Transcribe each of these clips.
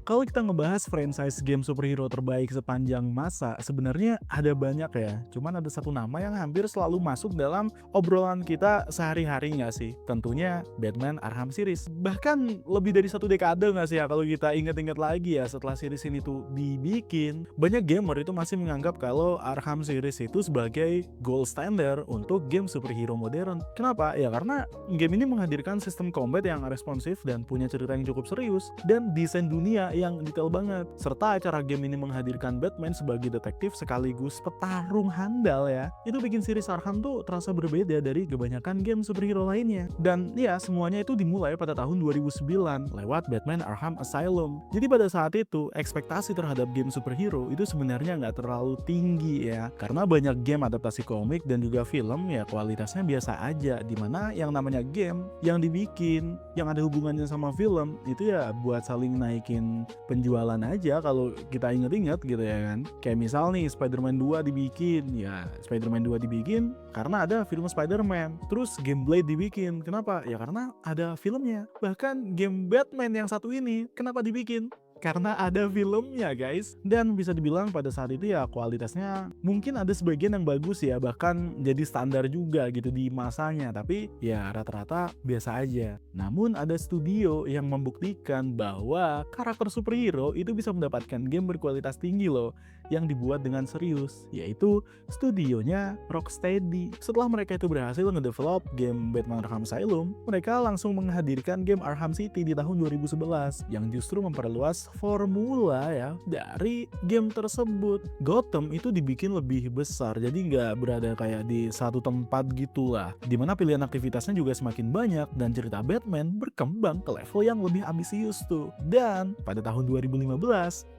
Kalau kita ngebahas franchise game superhero terbaik sepanjang masa, sebenarnya ada banyak ya. Cuman ada satu nama yang hampir selalu masuk dalam obrolan kita sehari-hari nggak sih? Tentunya Batman Arkham Series. Bahkan lebih dari satu dekade nggak sih ya kalau kita inget-inget lagi ya setelah series ini tuh dibikin. Banyak gamer itu masih menganggap kalau Arkham Series itu sebagai gold standard untuk game superhero modern. Kenapa? Ya karena game ini menghadirkan sistem combat yang responsif dan punya cerita yang cukup serius, dan desain dunia yang detail banget, serta acara game ini menghadirkan Batman sebagai detektif sekaligus petarung handal ya. Itu bikin series Arkham tuh terasa berbeda dari kebanyakan game superhero lainnya. Dan ya, semuanya itu dimulai pada tahun 2009 lewat Batman Arkham Asylum. Jadi pada saat itu, ekspektasi terhadap game superhero itu sebenarnya nggak terlalu tinggi ya, karena banyak game adaptasi komik dan juga film ya kualitasnya biasa aja, dimana yang namanya game yang dibikin yang ada hubungannya sama film itu ya buat saling naikin penjualan aja kalau kita inget-inget gitu ya kan. Kayak misal nih Spider-Man 2 dibikin, ya Spider-Man 2 dibikin karena ada film Spider-Man. Terus game Blade dibikin, kenapa? Ya karena ada filmnya. Bahkan game Batman yang satu ini kenapa dibikin? Karena ada filmnya guys. Dan bisa dibilang pada saat itu ya kualitasnya mungkin ada sebagian yang bagus ya, bahkan jadi standar juga gitu di masanya, tapi ya rata-rata biasa aja. Namun ada studio yang membuktikan bahwa karakter superhero itu bisa mendapatkan game berkualitas tinggi loh, yang dibuat dengan serius, yaitu studionya Rocksteady. Setelah mereka itu berhasil ngedevelop game Batman Arkham Asylum, mereka langsung menghadirkan game Arkham City di tahun 2011 yang justru memperluas formula ya dari game tersebut. Gotham itu dibikin lebih besar, jadi nggak berada kayak di satu tempat gitulah, dimana pilihan aktivitasnya juga semakin banyak dan cerita Batman berkembang ke level yang lebih ambisius tuh. Dan pada tahun 2015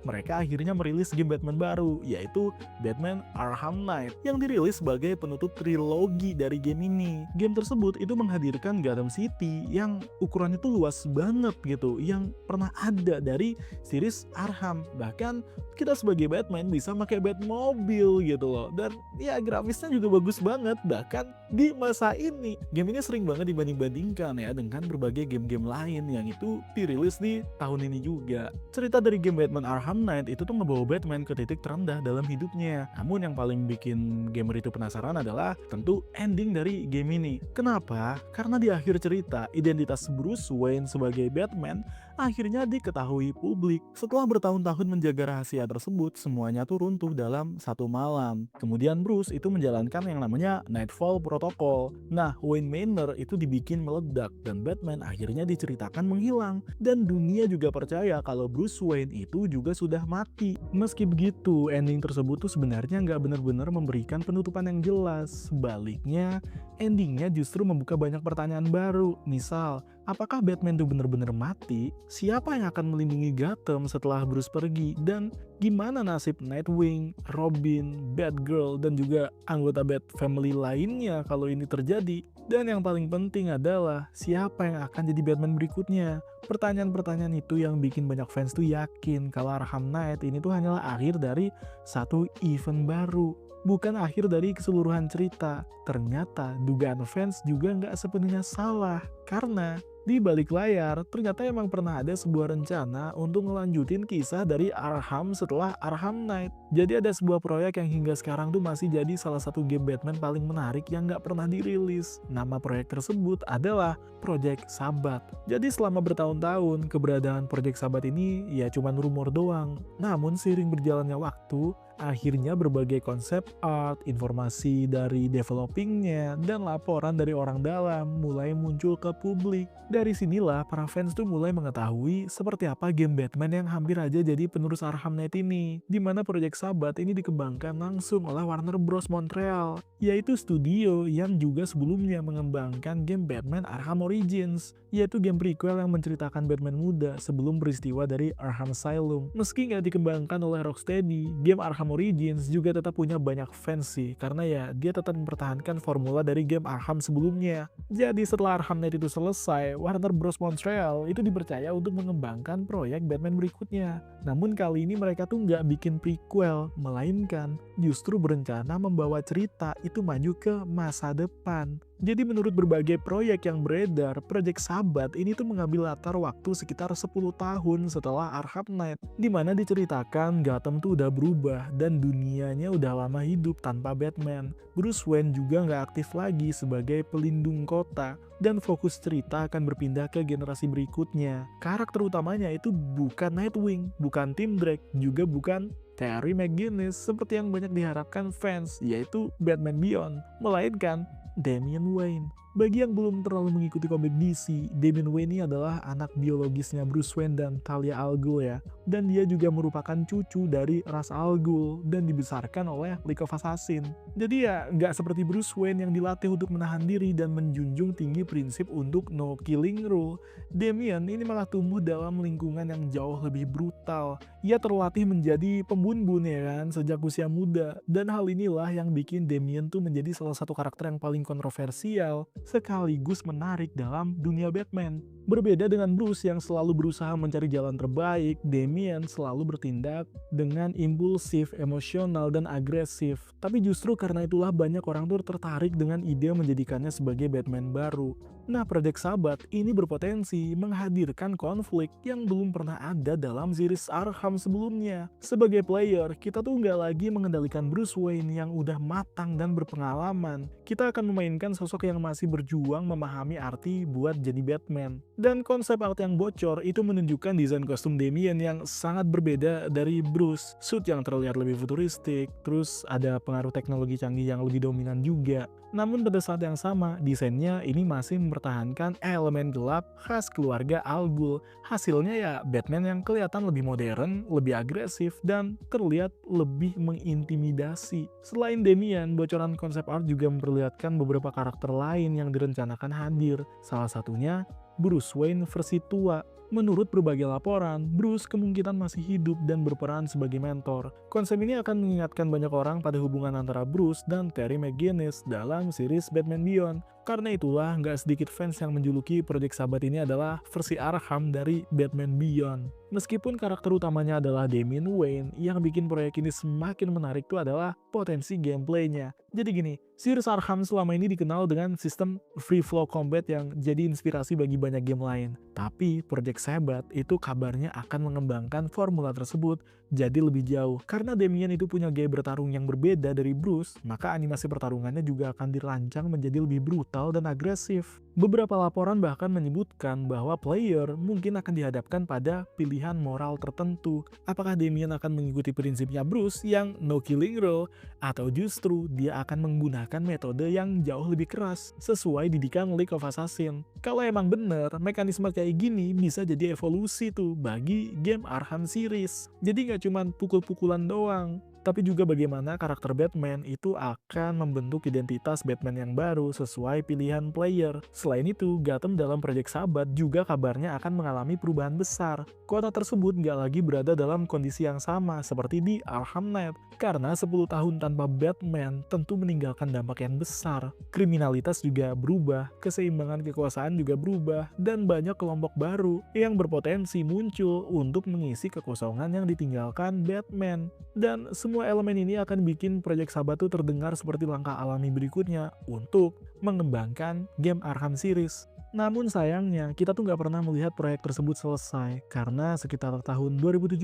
mereka akhirnya merilis game Batman baru, yaitu Batman Arkham Knight, yang dirilis sebagai penutup trilogi dari game ini. Game tersebut itu menghadirkan Gotham City yang ukurannya tuh luas banget gitu, yang pernah ada dari series Arkham. Bahkan kita sebagai Batman bisa pakai Batmobile gitu loh, dan ya grafisnya juga bagus banget. Bahkan di masa ini game ini sering banget dibanding-bandingkan ya dengan berbagai game-game lain yang itu dirilis di tahun ini juga. Cerita dari game Batman Arkham Knight itu tuh ngebawa Batman ke titik terendah dalam hidupnya. Namun yang paling bikin gamer itu penasaran adalah tentu ending dari game ini. Kenapa? Karena di akhir cerita identitas Bruce Wayne sebagai Batman akhirnya diketahui publik. Setelah bertahun-tahun menjaga rahasia tersebut, semuanya tuh runtuh dalam satu malam. Kemudian Bruce itu menjalankan yang namanya Nightfall Protocol. Nah, Wayne Manor itu dibikin meledak dan Batman akhirnya diceritakan menghilang. Dan dunia juga percaya kalau Bruce Wayne itu juga sudah mati. Meski begitu, ending tersebut tuh sebenarnya nggak benar-benar memberikan penutupan yang jelas. Sebaliknya, endingnya justru membuka banyak pertanyaan baru. Misal, apakah Batman itu benar-benar mati? Siapa yang akan melindungi Gotham setelah Bruce pergi? Dan gimana nasib Nightwing, Robin, Batgirl, dan juga anggota Bat Family lainnya kalau ini terjadi? Dan yang paling penting adalah siapa yang akan jadi Batman berikutnya? Pertanyaan-pertanyaan itu yang bikin banyak fans tuh yakin kalau Arkham Knight ini tuh hanyalah akhir dari satu event baru, bukan akhir dari keseluruhan cerita. Ternyata dugaan fans juga nggak sepenuhnya salah, karena di balik layar ternyata emang pernah ada sebuah rencana untuk ngelanjutin kisah dari Arkham setelah Arkham Knight. Jadi ada sebuah proyek yang hingga sekarang tuh masih jadi salah satu game Batman paling menarik yang nggak pernah dirilis. Nama proyek tersebut adalah Project Sabbath. Jadi selama bertahun-tahun keberadaan Project Sabbath ini ya cuman rumor doang. Namun seiring berjalannya waktu, akhirnya berbagai konsep art, informasi dari developingnya, dan laporan dari orang dalam mulai muncul ke publik. Dari sinilah para fans tuh mulai mengetahui seperti apa game Batman yang hampir aja jadi penerus Arkham Knight ini, di mana Project Sabbath ini dikembangkan langsung oleh Warner Bros. Montreal, yaitu studio yang juga sebelumnya mengembangkan game Batman Arkham Origins, yaitu game prequel yang menceritakan Batman muda sebelum peristiwa dari Arkham Asylum. Meski nggak dikembangkan oleh Rocksteady, game Arkham Origins juga tetap punya banyak fans sih, karena ya dia tetap mempertahankan formula dari game Arkham sebelumnya. Jadi setelah Arkham Knight itu selesai, Warner Bros. Montreal itu dipercaya untuk mengembangkan proyek Batman berikutnya. Namun kali ini mereka tuh nggak bikin prequel, melainkan justru berencana membawa cerita itu maju ke masa depan. Jadi menurut berbagai proyek yang beredar, Project Sabbath ini tuh mengambil latar waktu sekitar 10 tahun setelah Arkham Knight, di mana diceritakan Gotham tuh udah berubah dan dunianya udah lama hidup tanpa Batman. Bruce Wayne juga nggak aktif lagi sebagai pelindung kota, dan fokus cerita akan berpindah ke generasi berikutnya. Karakter utamanya itu bukan Nightwing, bukan Tim Drake, juga bukan Terry McGinnis seperti yang banyak diharapkan fans, yaitu Batman Beyond, melainkan Damian Wayne. Bagi yang belum terlalu mengikuti komik DC, Damian Wayne ini adalah anak biologisnya Bruce Wayne dan Talia al Ghul ya. Dan dia juga merupakan cucu dari Ra's al Ghul dan dibesarkan oleh League of Assassin. Jadi ya nggak seperti Bruce Wayne yang dilatih untuk menahan diri dan menjunjung tinggi prinsip untuk no killing rule. Damian ini malah tumbuh dalam lingkungan yang jauh lebih brutal. Ia terlatih menjadi pembunuh ya kan sejak usia muda. Dan hal inilah yang bikin Damian tuh menjadi salah satu karakter yang paling kontroversial sekaligus menarik dalam dunia Batman. Berbeda dengan Bruce yang selalu berusaha mencari jalan terbaik, Damian selalu bertindak dengan impulsif, emosional, dan agresif. Tapi justru karena itulah banyak orang tuh tertarik dengan ide menjadikannya sebagai Batman baru. Nah, Project Sabbath ini berpotensi menghadirkan konflik yang belum pernah ada dalam series Arkham sebelumnya. Sebagai player, kita tuh nggak lagi mengendalikan Bruce Wayne yang udah matang dan berpengalaman. Kita akan memainkan sosok yang masih berjuang memahami arti buat jadi Batman. Dan konsep art yang bocor itu menunjukkan desain kostum Damian yang sangat berbeda dari Bruce. Suit yang terlihat lebih futuristik, terus ada pengaruh teknologi canggih yang lebih dominan juga. Namun pada saat yang sama, desainnya ini masih mempertahankan elemen gelap khas keluarga Al Ghul. Hasilnya ya Batman yang kelihatan lebih modern, lebih agresif, dan terlihat lebih mengintimidasi. Selain Damian, bocoran konsep art juga memperlihatkan beberapa karakter lain yang direncanakan hadir. Salah satunya Bruce Wayne versi tua. Menurut berbagai laporan, Bruce kemungkinan masih hidup dan berperan sebagai mentor. Konsep ini akan mengingatkan banyak orang pada hubungan antara Bruce dan Terry McGinnis dalam series Batman Beyond. Karena itulah nggak sedikit fans yang menjuluki Project Sabbath ini adalah versi Arkham dari Batman Beyond. Meskipun karakter utamanya adalah Damian Wayne, yang bikin proyek ini semakin menarik itu adalah potensi gameplaynya. Jadi gini, series Arkham selama ini dikenal dengan sistem free flow combat yang jadi inspirasi bagi banyak game lain. Tapi Project Sabbath itu kabarnya akan mengembangkan formula tersebut jadi lebih jauh. Karena Damian itu punya gaya bertarung yang berbeda dari Bruce, maka animasi pertarungannya juga akan dirancang menjadi lebih brutal dan agresif. Beberapa laporan bahkan menyebutkan bahwa player mungkin akan dihadapkan pada pilihan moral tertentu. Apakah Damian akan mengikuti prinsipnya Bruce yang no killing rule, atau justru dia akan menggunakan metode yang jauh lebih keras sesuai didikan League of Assassin. Kalau emang bener, mekanisme kayak gini bisa jadi evolusi tuh bagi game Arkham series. Jadi nggak cuma pukul-pukulan doang, tapi juga bagaimana karakter Batman itu akan membentuk identitas Batman yang baru sesuai pilihan player. Selain itu, Gotham dalam Project Sabbath juga kabarnya akan mengalami perubahan besar. Kota tersebut nggak lagi berada dalam kondisi yang sama seperti di Arkham Knight, karena 10 tahun tanpa Batman tentu meninggalkan dampak yang besar. Kriminalitas juga berubah, keseimbangan kekuasaan juga berubah, dan banyak kelompok baru yang berpotensi muncul untuk mengisi kekosongan yang ditinggalkan Batman. Dan semua elemen ini akan bikin Project Sabbath tuh terdengar seperti langkah alami berikutnya untuk mengembangkan game Arkham series. Namun sayangnya, kita tuh nggak pernah melihat proyek tersebut selesai, karena sekitar tahun 2017,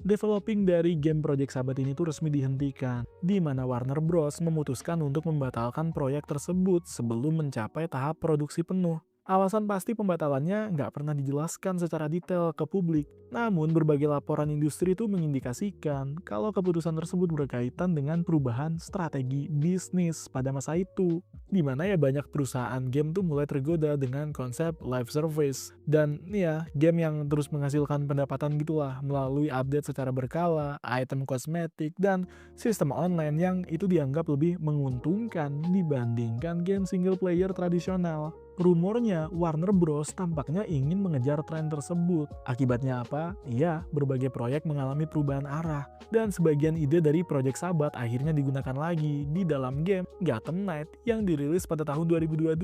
developing dari game Project Sabbath ini tuh resmi dihentikan, di mana Warner Bros. Memutuskan untuk membatalkan proyek tersebut sebelum mencapai tahap produksi penuh. Alasan pasti pembatalannya nggak pernah dijelaskan secara detail ke publik. Namun berbagai laporan industri itu mengindikasikan kalau keputusan tersebut berkaitan dengan perubahan strategi bisnis pada masa itu. Di mana ya banyak perusahaan game tuh mulai tergoda dengan konsep live service. Dan ya, game yang terus menghasilkan pendapatan gitulah melalui update secara berkala, item kosmetik, dan sistem online yang itu dianggap lebih menguntungkan dibandingkan game single player tradisional. Rumornya, Warner Bros. Tampaknya ingin mengejar tren tersebut. Akibatnya apa? Iya, berbagai proyek mengalami perubahan arah. Dan sebagian ide dari Project Sabbath akhirnya digunakan lagi di dalam game Gotham Knight yang dirilis pada tahun 2022.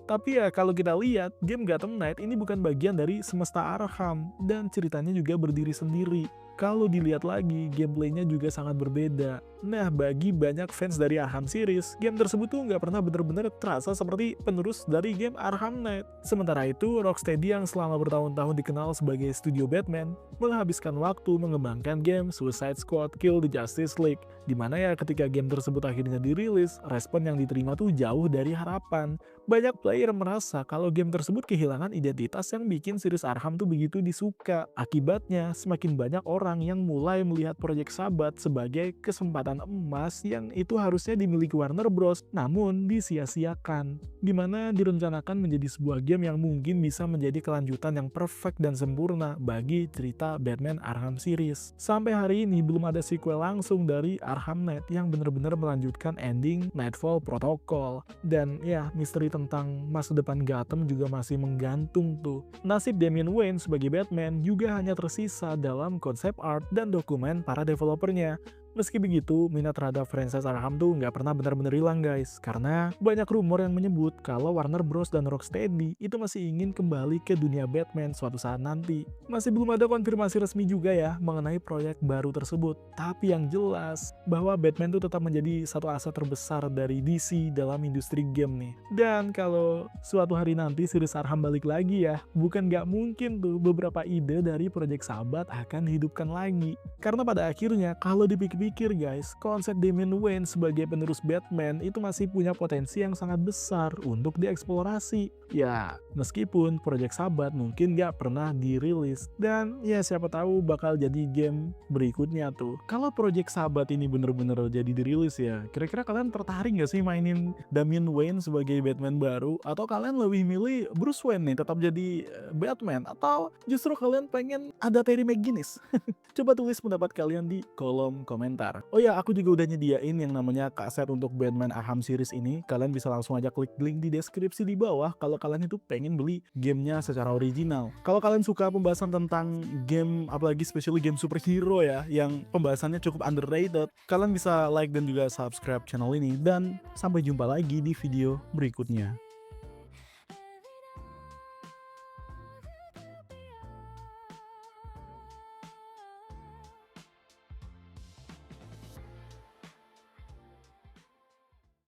Tapi ya, kalau kita lihat, game Gotham Knight ini bukan bagian dari semesta Arkham, dan ceritanya juga berdiri sendiri. Kalau dilihat lagi, gameplaynya juga sangat berbeda. Nah, bagi banyak fans dari Arkham series, game tersebut tuh nggak pernah bener-bener terasa seperti penerus dari game Arkham Knight. Sementara itu, Rocksteady yang selama bertahun-tahun dikenal sebagai studio Batman, menghabiskan waktu mengembangkan game Suicide Squad Kill the Justice League, dimana ya ketika game tersebut akhirnya dirilis, respon yang diterima tuh jauh dari harapan. Banyak player merasa kalau game tersebut kehilangan identitas yang bikin series Arkham tuh begitu disuka. Akibatnya, semakin banyak orang yang mulai melihat Project Sabbath sebagai kesempatan emas yang itu harusnya dimiliki Warner Bros, namun disia-siakan. Dimana direncanakan menjadi sebuah game yang mungkin bisa menjadi kelanjutan yang perfect dan sempurna bagi cerita Batman Arkham series. Sampai hari ini belum ada sequel langsung dari Arkham Knight yang benar-benar melanjutkan ending Nightfall Protocol. Dan ya, misteri tentang masa depan Gotham juga masih menggantung tuh. Nasib Damian Wayne sebagai Batman juga hanya tersisa dalam konsep art dan dokumen para developernya. Meski begitu, minat terhadap franchise Arkham tuh nggak pernah benar-benar hilang guys, karena banyak rumor yang menyebut kalau Warner Bros dan Rocksteady itu masih ingin kembali ke dunia Batman suatu saat nanti. Masih belum ada konfirmasi resmi juga ya mengenai proyek baru tersebut, tapi yang jelas bahwa Batman tuh tetap menjadi satu aset terbesar dari DC dalam industri game nih. Dan kalau suatu hari nanti series Arkham balik lagi ya, bukan nggak mungkin tuh beberapa ide dari Project Sabbath akan dihidupkan lagi. Karena pada akhirnya kalau dipikir guys, konsep Damian Wayne sebagai penerus Batman itu masih punya potensi yang sangat besar untuk dieksplorasi. Ya, meskipun Project Sabbath mungkin gak pernah dirilis, dan ya siapa tahu bakal jadi game berikutnya tuh. Kalau Project Sabbath ini bener-bener jadi dirilis ya, kira-kira kalian tertarik gak sih mainin Damian Wayne sebagai Batman baru? Atau kalian lebih milih Bruce Wayne nih tetap jadi Batman? Atau justru kalian pengen ada Terry McGinnis? Coba tulis pendapat kalian di kolom komentar. Oh ya, aku juga udah nyediain yang namanya kaset untuk Batman Arkham series ini. Kalian bisa langsung aja klik link di deskripsi di bawah kalau kalian itu pengen beli gamenya secara original. Kalau kalian suka pembahasan tentang game, apalagi especially game superhero ya, yang pembahasannya cukup underrated, kalian bisa like dan juga subscribe channel ini. Dan sampai jumpa lagi di video berikutnya.